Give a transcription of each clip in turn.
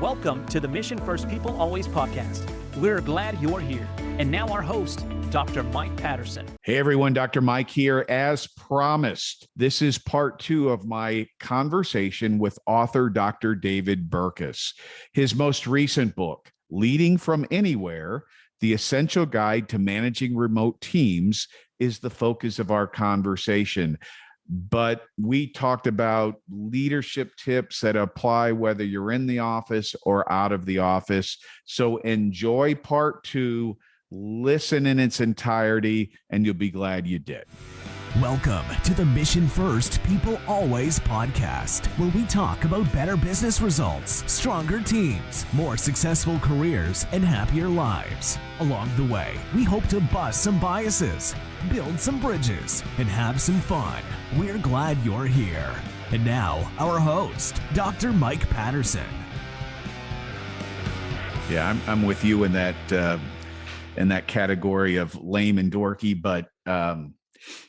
Welcome to the Mission First People Always podcast. We're glad you're here. And now our host, Dr. Mike Patterson. Hey everyone, Dr. Mike here. As promised, this is part 2 of my conversation with author Dr. David Burkus. His most recent book, Leading from Anywhere, The Essential Guide to Managing Remote Teams, is the focus of our conversation. But we talked about leadership tips that apply whether you're in the office or out of the office. So enjoy part 2, listen in its entirety, and you'll be glad you did. Welcome to the Mission First People Always podcast, where we talk about better business results, stronger teams, more successful careers, and happier lives. Along the way, we hope to bust some biases, build some bridges, and have some fun. We're glad you're here. And now, our host, Dr. Mike Patterson. Yeah, I'm with you in that category of lame and dorky, but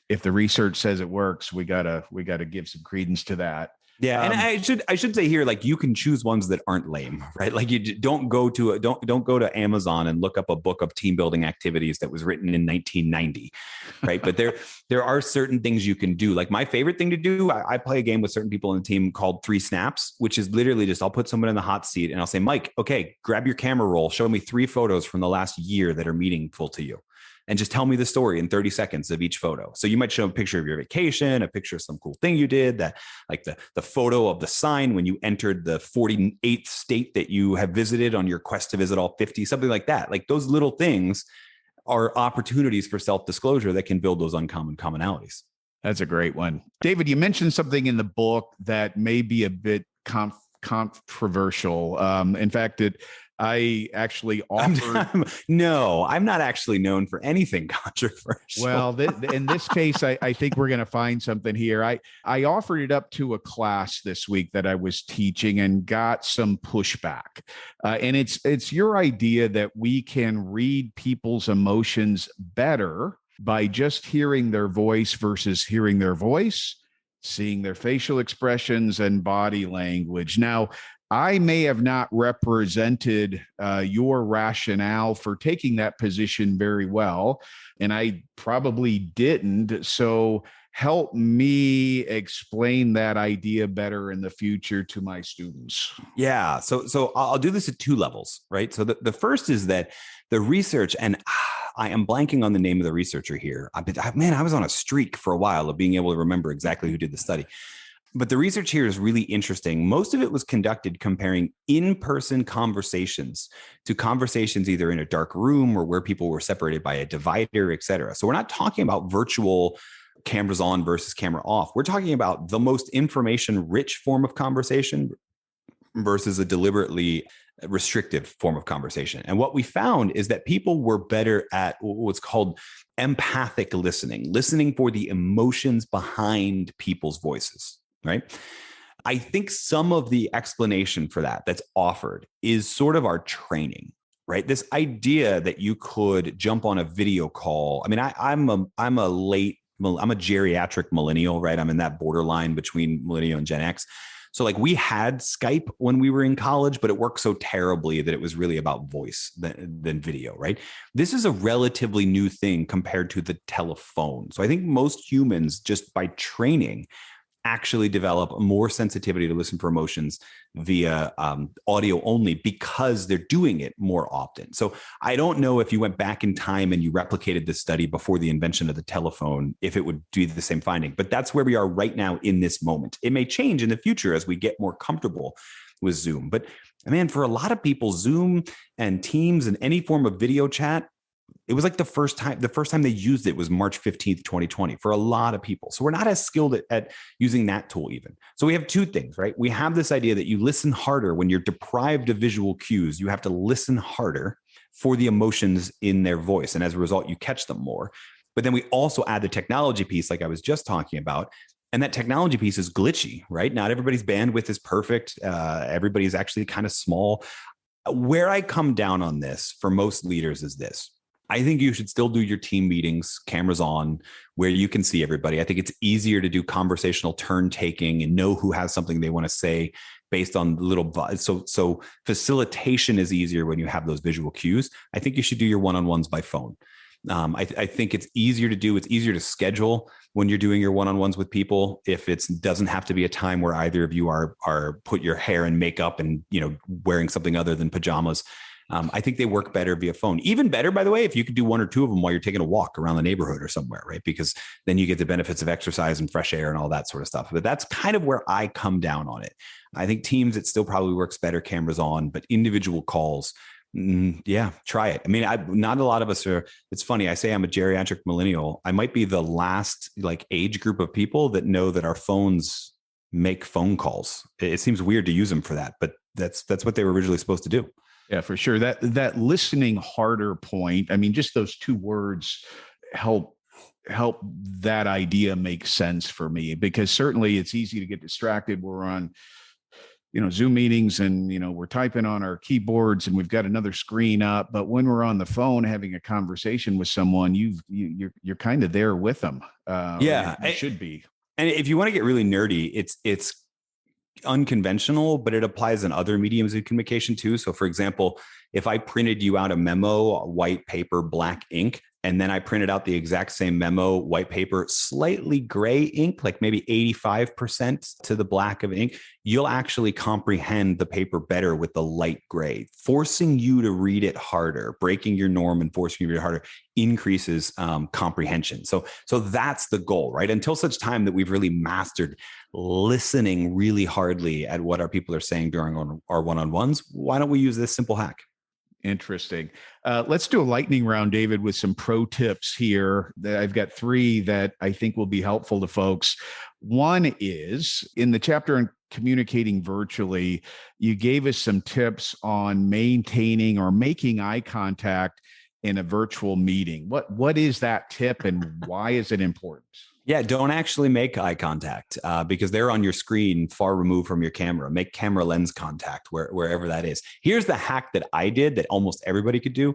if the research says it works, we gotta give some credence to that. Yeah, and I should say here, like, you can choose ones that aren't lame, right? Like, you don't go to Amazon and look up a book of team building activities that was written in 1990, right? But there are certain things you can do. Like, my favorite thing to do, I play a game with certain people in the team called 3 Snaps, which is literally just I'll put someone in the hot seat and I'll say, Mike, okay, grab your camera roll, show me 3 photos from the last year that are meaningful to you. And just tell me the story in 30 seconds of each photo. So you might show a picture of your vacation, a picture of some cool thing you did, that like the photo of the sign when you entered the 48th state that you have visited on your quest to visit all 50, something like that. Like, those little things are opportunities for self-disclosure that can build those uncommon commonalities. That's a great one. David, you mentioned something in the book that may be a bit controversial. In fact, I actually offered... No, I'm not actually known for anything controversial. Well, in this case, I think we're going to find something here. I offered it up to a class this week that I was teaching and got some pushback. And it's your idea that we can read people's emotions better by just hearing their voice versus hearing their voice, seeing their facial expressions and body language. Now, I may have not represented your rationale for taking that position very well, and I probably didn't. So help me explain that idea better in the future to my students. Yeah. So I'll do this at 2 levels, right? So the first is that the research, and I am blanking on the name of the researcher here. I was on a streak for a while of being able to remember exactly who did the study. But the research here is really interesting. Most of it was conducted comparing in-person conversations to conversations either in a dark room or where people were separated by a divider, et cetera. So we're not talking about virtual cameras on versus camera off. We're talking about the most information-rich form of conversation versus a deliberately restrictive form of conversation. And what we found is that people were better at what's called empathic listening for the emotions behind people's voices. Right. I think some of the explanation for that's offered is sort of our training, right? This idea that you could jump on a video call. I mean, I'm a geriatric millennial, right? I'm in that borderline between millennial and Gen X. So like, we had Skype when we were in college, but it worked so terribly that it was really about voice than video, right? This is a relatively new thing compared to the telephone. So I think most humans, just by training, actually develop more sensitivity to listen for emotions via audio only because they're doing it more often. So I don't know if you went back in time and you replicated this study before the invention of the telephone, if it would do the same finding. But that's where we are right now in this moment. It may change in the future as we get more comfortable with Zoom. But man, for a lot of people, Zoom and Teams and any form of video chat, it was like the first time they used it was March 15th, 2020 for a lot of people. So we're not as skilled at using that tool even. So we have 2 things, right? We have this idea that you listen harder when you're deprived of visual cues. You have to listen harder for the emotions in their voice. And as a result, you catch them more. But then we also add the technology piece, like I was just talking about. And that technology piece is glitchy, right? Not everybody's bandwidth is perfect. Everybody's actually kind of small. Where I come down on this for most leaders is this. I think you should still do your team meetings, cameras on, where you can see everybody. I think it's easier to do conversational turn taking and know who has something they want to say based on little, so facilitation is easier when you have those visual cues. I think you should do your one-on-ones by phone. I think it's easier to do. It's easier to schedule when you're doing your one-on-ones with people. If it doesn't have to be a time where either of you are put your hair in makeup and, wearing something other than pajamas. I think they work better via phone. Even better, by the way, if you could do one or two of them while you're taking a walk around the neighborhood or somewhere, right? Because then you get the benefits of exercise and fresh air and all that sort of stuff. But that's kind of where I come down on it. I think Teams, it still probably works better, cameras on, but individual calls, yeah, try it. I mean, not a lot of us are. It's funny. I say I'm a geriatric millennial. I might be the last age group of people that know that our phones make phone calls. It seems weird to use them for that, but that's what they were originally supposed to do. Yeah, for sure. That listening harder point. I mean, just those two words help that idea make sense for me, because certainly it's easy to get distracted. We're on, Zoom meetings and, we're typing on our keyboards and we've got another screen up. But when we're on the phone having a conversation with someone, you're kind of there with them. Yeah, you should be. And if you want to get really nerdy, it's unconventional, but it applies in other mediums of communication too. So for example, if I printed you out a memo, white paper, black ink, and then I printed out the exact same memo, white paper, slightly gray ink, like maybe 85% to the black of ink, you'll actually comprehend the paper better with the light gray. Forcing you to read it harder, breaking your norm and forcing you to read it harder increases comprehension. So that's the goal, right? Until such time that we've really mastered listening really hardly at what our people are saying during our one-on-ones, why don't we use this simple hack? Interesting. Let's do a lightning round, David, with some pro tips here. I've got 3 that I think will be helpful to folks. One is in the chapter on communicating virtually, you gave us some tips on maintaining or making eye contact in a virtual meeting. What is that tip and why is it important? Yeah, don't actually make eye contact because they're on your screen far removed from your camera. Make camera lens contact wherever that is. Here's the hack that I did that almost everybody could do.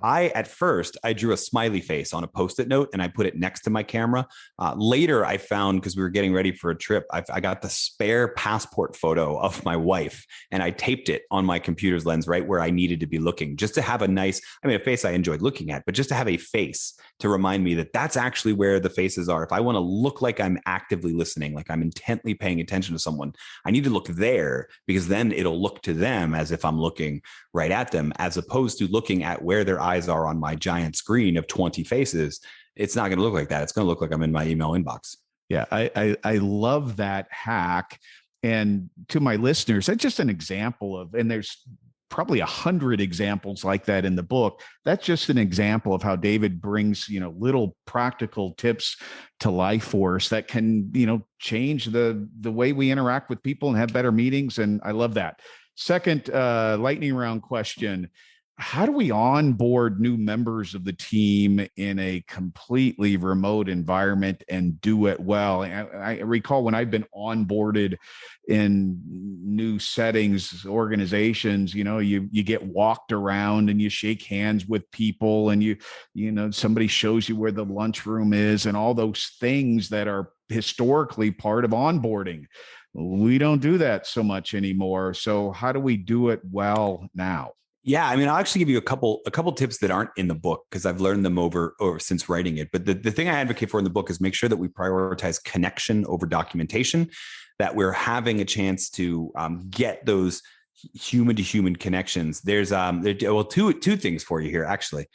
At first, I drew a smiley face on a Post-it note and I put it next to my camera. Later, I found, because we were getting ready for a trip, I got the spare passport photo of my wife and I taped it on my computer's lens right where I needed to be looking, just to have a face I enjoyed looking at, but just to have a face to remind me that that's actually where the faces are. If I want to look like I'm actively listening, like I'm intently paying attention to someone, I need to look there, because then it'll look to them as if I'm looking right at them, as opposed to looking at where their eyes are on my giant screen of 20 faces. It's not going to look like that. It's going to look like I'm in my email inbox. Yeah, I love that hack. And to my listeners, that's just an example of, and there's probably 100 examples like that in the book. That's just an example of how David brings, little practical tips to life for us that can, change the way we interact with people and have better meetings. And I love that. Second, lightning round question. How do we onboard new members of the team in a completely remote environment and do it well? I recall when I've been onboarded in new settings, organizations, you get walked around and you shake hands with people and somebody shows you where the lunchroom is and all those things that are historically part of onboarding. We don't do that so much anymore. So how do we do it well now? Yeah, I mean, I'll actually give you a couple tips that aren't in the book because I've learned them over since writing it. But the thing I advocate for in the book is make sure that we prioritize connection over documentation, that we're having a chance to get those human to human connections. There's two things for you here, actually.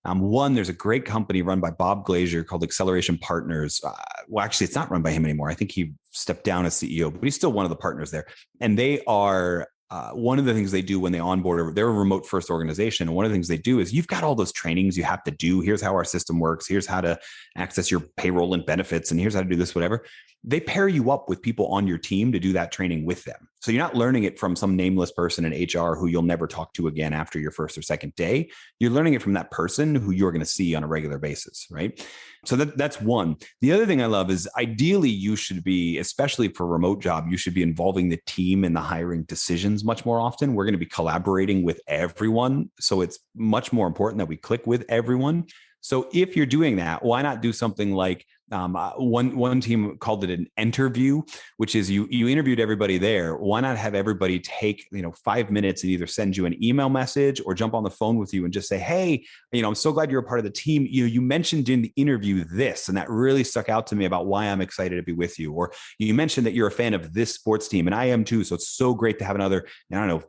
One, there's a great company run by Bob Glazier called Acceleration Partners. Well, actually, it's not run by him anymore. I think he stepped down as CEO, but he's still one of the partners there. And they are one of the things they do when they onboard, they're a remote first organization. And one of the things they do is you've got all those trainings you have to do. Here's how our system works. Here's how to access your payroll and benefits. And here's how to do this, whatever. They pair you up with people on your team to do that training with them. So you're not learning it from some nameless person in HR who you'll never talk to again after your first or second day. You're learning it from that person who you're going to see on a regular basis, right? So that's one. The other thing I love is ideally you should be, especially for a remote job, you should be involving the team in the hiring decisions much more often. We're going to be collaborating with everyone. So it's much more important that we click with everyone. So if you're doing that, why not do something like One team called it an interview, which is you interviewed everybody there. Why not have everybody take 5 minutes and either send you an email message or jump on the phone with you and just say, hey, I'm so glad you're a part of the team. You mentioned in the interview this, and that really stuck out to me about why I'm excited to be with you. Or you mentioned that you're a fan of this sports team, and I am too. So it's so great to have another,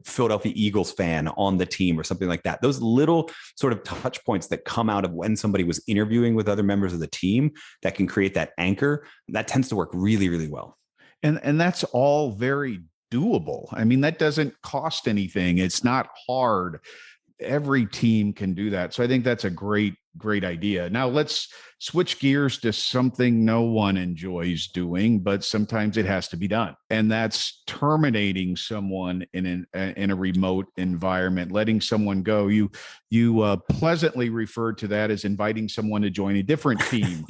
Philadelphia Eagles fan on the team or something like that. Those little sort of touch points that come out of when somebody was interviewing with other members of the team that can create that anchor, that tends to work really, really well. And that's all very doable. I mean, that doesn't cost anything. It's not hard. Every team can do that. So I think that's a great idea. Now let's switch gears to something no one enjoys doing, but sometimes it has to be done. And that's terminating someone in a remote environment, letting someone go. You pleasantly referred to that as inviting someone to join a different team.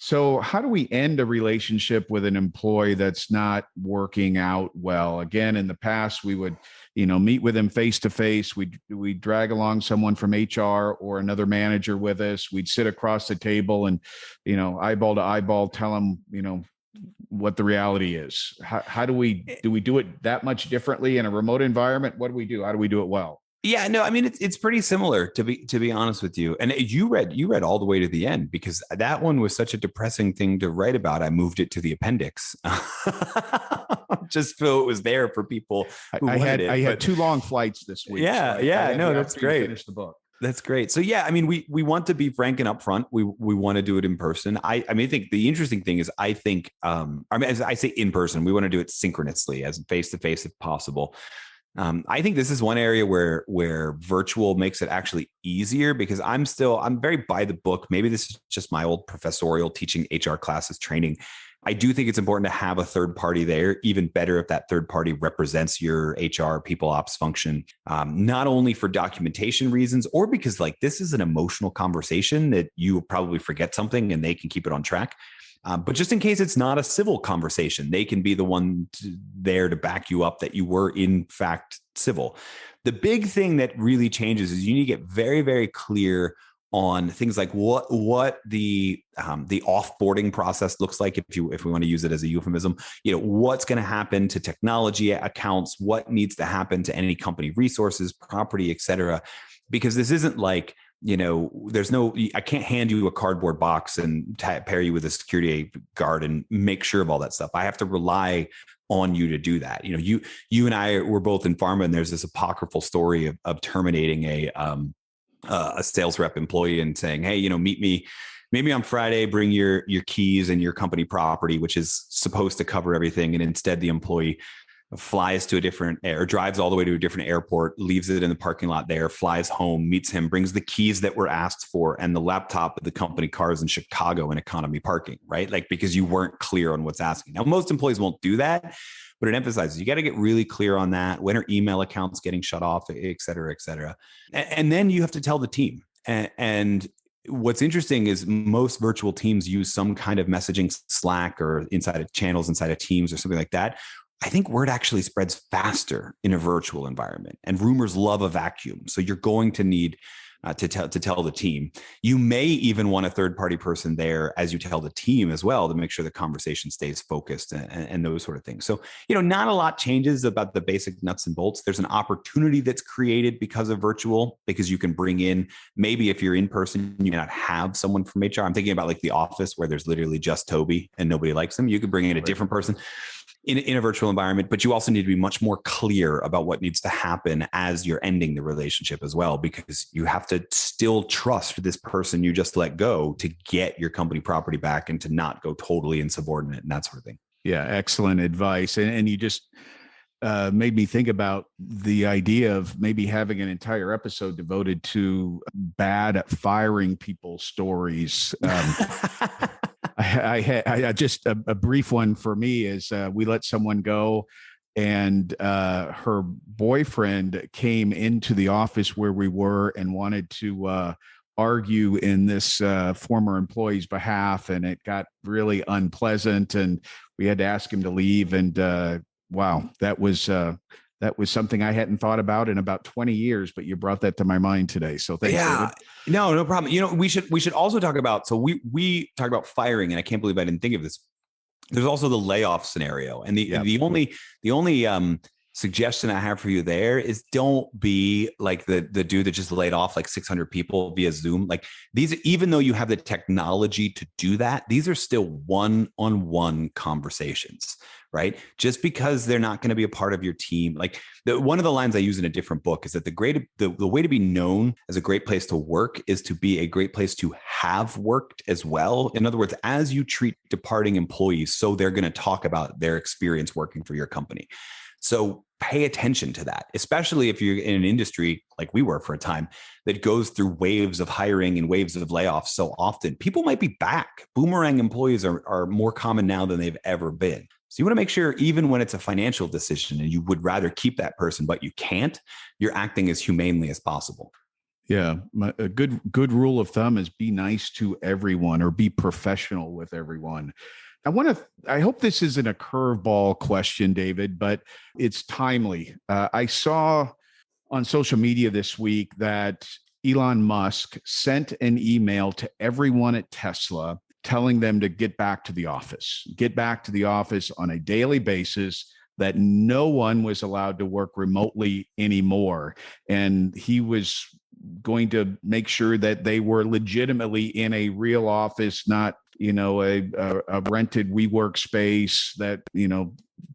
So how do we end a relationship with an employee that's not working out well? Again, in the past, we would, meet with them face to face. We'd drag along someone from HR or another manager with us. We'd sit across the table and, eyeball to eyeball, tell them, what the reality is. How do we do it that much differently in a remote environment? What do we do? How do we do it well? Yeah, no, I mean, it's pretty similar to be honest with you. And you read all the way to the end because that one was such a depressing thing to write about. I moved it to the appendix just so it was there for people who I had 2 long flights this week. Yeah, so no, that's great. Finish the book. That's great. So yeah, I mean, we want to be frank and upfront. We want to do it in person. I think the interesting thing is as I say in person, we want to do it synchronously, as face to face if possible. I think this is one area where virtual makes it actually easier because I'm very by the book. Maybe this is just my old professorial teaching HR classes training. I do think it's important to have a third party there, even better if that third party represents your HR people ops function, not only for documentation reasons or because this is an emotional conversation that you will probably forget something and they can keep it on track. But just in case it's not a civil conversation, they can be the one there to back you up that you were in fact civil. The big thing that really changes is you need to get very, very clear on things like what the offboarding process looks like, if we want to use it as a euphemism. What's going to happen to technology accounts, what needs to happen to any company resources, property, et cetera. Because this isn't like, I can't hand you a cardboard box and pair you with a security guard and make sure of all that stuff. I have to rely on you to do that. You and I were both in pharma, and there's this apocryphal story of terminating a sales rep employee and saying, hey, meet me maybe on Friday, bring your keys and your company property, which is supposed to cover everything. And instead the employee flies to drives all the way to a different airport, leaves it in the parking lot there, flies home, meets him, brings the keys that were asked for and the laptop of the company cars in Chicago in economy parking, right? Because you weren't clear on what's asking. Now, most employees won't do that, but it emphasizes you got to get really clear on that. When are email accounts getting shut off, et cetera, et cetera. And then you have to tell the team. And what's interesting is most virtual teams use some kind of messaging, Slack or inside of channels, inside of Teams or something like that. I think word actually spreads faster in a virtual environment, and rumors love a vacuum. So you're going to need to tell the team. You may even want a third-party person there as you tell the team as well to make sure the conversation stays focused and those sort of things. So, not a lot changes about the basic nuts and bolts. There's an opportunity that's created because of virtual, because you can bring in, maybe if you're in person, you may not have someone from HR. I'm thinking about The Office, where there's literally just Toby and nobody likes him. You could bring in a different person in a virtual environment, but you also need to be much more clear about what needs to happen as you're ending the relationship as well, because you have to still trust this person you just let go to get your company property back and to not go totally insubordinate and that sort of thing. Yeah, excellent advice. And you just made me think about the idea of maybe having an entire episode devoted to bad firing people stories. I just a brief one for me is we let someone go, and her boyfriend came into the office where we were and wanted to argue in this former employee's behalf, and it got really unpleasant, and we had to ask him to leave. And wow, that was That was something I hadn't thought about in about 20 years, but you brought that to my mind today. So thanks, David. No problem. We should also talk about, so we talk about firing, and I can't believe I didn't think of this. There's also the layoff scenario. And the only suggestion I have for you there is don't be like the dude that just laid off like 600 people via Zoom. Like these, even though you have the technology to do that, these are still one-on-one conversations, right? Just because they're not going to be a part of your team. Like one of the lines I use in a different book is that the way to be known as a great place to work is to be a great place to have worked as well. In other words, as you treat departing employees, so they're going to talk about their experience working for your company. So pay attention to that, especially if you're in an industry like we were for a time that goes through waves of hiring and waves of layoffs so often. People might be back. Boomerang employees are more common now than they've ever been. So you want to make sure, even when it's a financial decision and you would rather keep that person, but you can't, you're acting as humanely as possible. Yeah. A good rule of thumb is be nice to everyone, or be professional with everyone. I hope this isn't a curveball question, David, but it's timely. I saw on social media this week that Elon Musk sent an email to everyone at Tesla telling them to get back to the office on a daily basis, that no one was allowed to work remotely anymore. And he was going to make sure that they were legitimately in a real office, not a rented WeWork space that,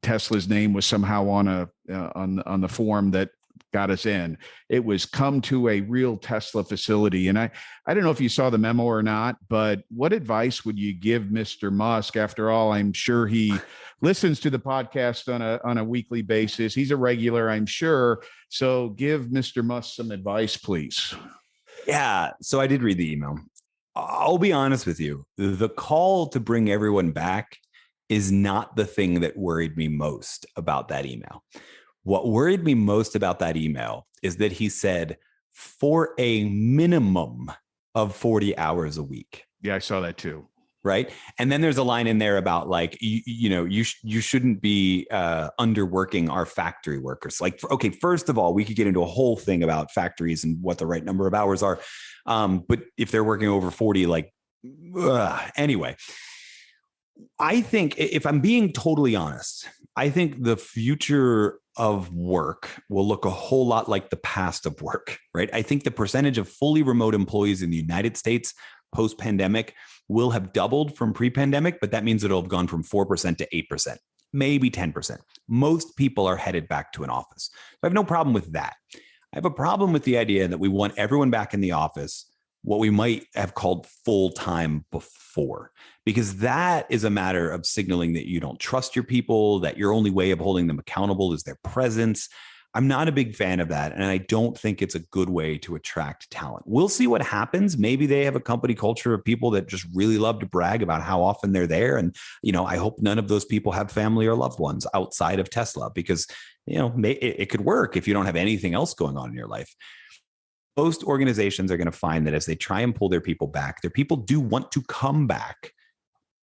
Tesla's name was somehow on the form that got us in. It was come to a real Tesla facility. And I don't know if you saw the memo or not, but what advice would you give Mr. Musk? After all, I'm sure he listens to the podcast on a weekly basis. He's a regular, I'm sure. So give Mr. Musk some advice, please. Yeah. So I did read the email. I'll be honest with you. The call to bring everyone back is not the thing that worried me most about that email. What worried me most about that email is that he said for a minimum of 40 hours a week. Yeah, I saw that too. Right. And then there's a line in there about like, you shouldn't be underworking our factory workers. Like, okay, first of all, we could get into a whole thing about factories and what the right number of hours are. But if they're working over 40, anyway, I think, if I'm being totally honest, I think the future of work will look a whole lot like the past of work, right? I think the percentage of fully remote employees in the United States post-pandemic will have doubled from pre-pandemic, but that means it'll have gone from 4% to 8%, maybe 10%. Most people are headed back to an office. So I have no problem with that. I have a problem with the idea that we want everyone back in the office, what we might have called full-time before, because that is a matter of signaling that you don't trust your people, that your only way of holding them accountable is their presence. I'm not a big fan of that, and I don't think it's a good way to attract talent. We'll see what happens. Maybe they have a company culture of people that just really love to brag about how often they're there. And, I hope none of those people have family or loved ones outside of Tesla, because, it could work if you don't have anything else going on in your life. Most organizations are going to find that as they try and pull their people back, their people do want to come back,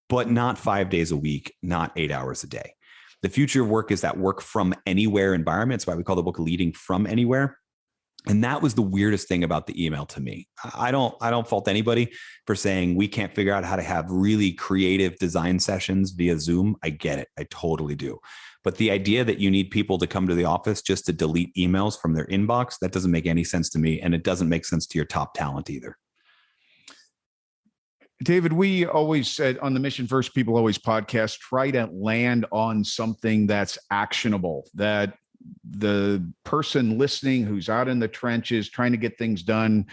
but not 5 days a week, not 8 hours a day. The future of work is that work from anywhere environment. That's why we call the book Leading from Anywhere. And that was the weirdest thing about the email to me. I don't fault anybody for saying we can't figure out how to have really creative design sessions via Zoom. I get it. I totally do. But the idea that you need people to come to the office just to delete emails from their inbox, that doesn't make any sense to me. And it doesn't make sense to your top talent either. David, we always said on the Mission First People Always podcast, try to land on something that's actionable, that the person listening who's out in the trenches trying to get things done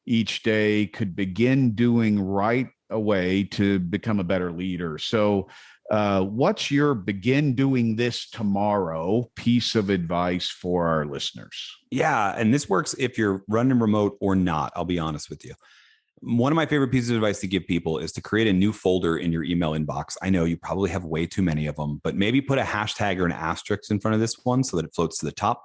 each day could begin doing right away to become a better leader. So what's your begin doing this tomorrow piece of advice for our listeners? Yeah, and this works if you're running remote or not, I'll be honest with you. One of my favorite pieces of advice to give people is to create a new folder in your email inbox. I know you probably have way too many of them, but maybe put a hashtag or an asterisk in front of this one so that it floats to the top.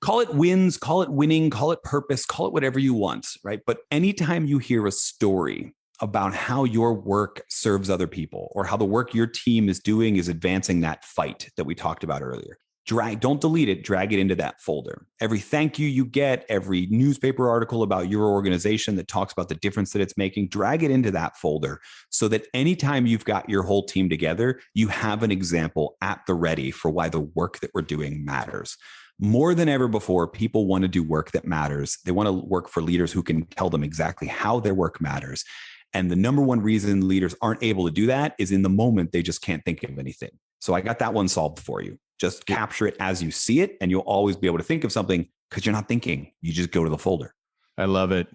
Call it wins, call it winning, call it purpose, call it whatever you want, right? But anytime you hear a story about how your work serves other people or how the work your team is doing is advancing that fight that we talked about earlier, don't delete it, drag it into that folder. Every thank you get, every newspaper article about your organization that talks about the difference that it's making, drag it into that folder so that anytime you've got your whole team together, you have an example at the ready for why the work that we're doing matters. More than ever before, people want to do work that matters. They want to work for leaders who can tell them exactly how their work matters. And the number one reason leaders aren't able to do that is in the moment, they just can't think of anything. So I got that one solved for you. Just capture it as you see it, and you'll always be able to think of something because you're not thinking. You just go to the folder. I love it.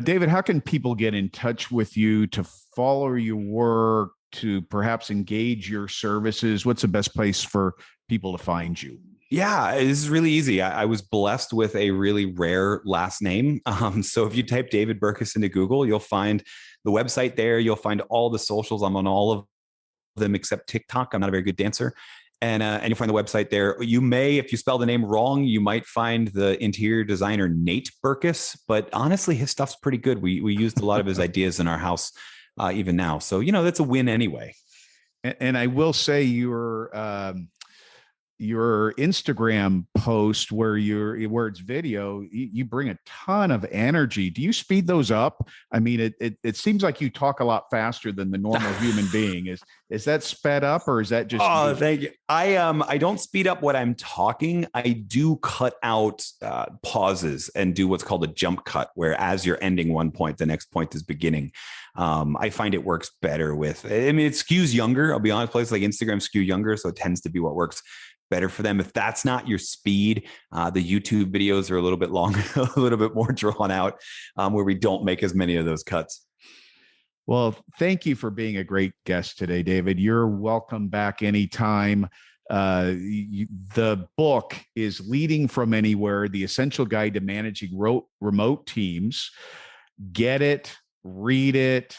David, how can people get in touch with you to follow your work, to perhaps engage your services? What's the best place for people to find you? Yeah, this is really easy. I was blessed with a really rare last name. So if you type David Burkus into Google, you'll find the website there. You'll find all the socials. I'm on all of them except TikTok. I'm not a very good dancer. And you'll find the website there. You may, if you spell the name wrong, you might find the interior designer Nate Burkus. But honestly, his stuff's pretty good. We used a lot of his ideas in our house even now. So, that's a win anyway. And I will say your Instagram post where it's video, you bring a ton of energy. Do you speed those up? I mean, it seems like you talk a lot faster than the normal human being. Is that sped up, or is that just? Oh, thank you. I don't speed up what I'm talking. I do cut out pauses and do what's called a jump cut, where as you're ending one point, the next point is beginning. I find it works better with. It skews younger. I'll be honest. Places like Instagram skew younger, so it tends to be what works better for them. If that's not your speed, the YouTube videos are a little bit longer, a little bit more drawn out, where we don't make as many of those cuts. Well, thank you for being a great guest today, David. You're welcome back anytime. The book is Leading from Anywhere, The Essential Guide to Managing Remote Teams. Get it, read it,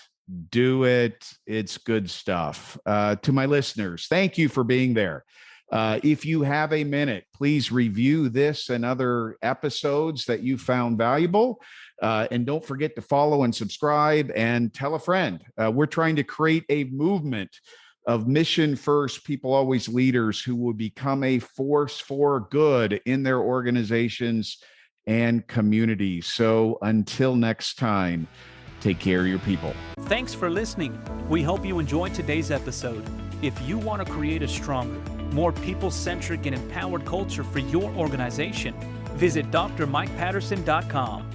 do it. It's good stuff. To my listeners, thank you for being there. If you have a minute, please review this and other episodes that you found valuable. And don't forget to follow and subscribe and tell a friend. We're trying to create a movement of mission first, people always leaders who will become a force for good in their organizations and communities. So until next time, take care of your people. Thanks for listening. We hope you enjoyed today's episode. If you want to create a stronger, more people-centric and empowered culture for your organization, visit drmikepatterson.com.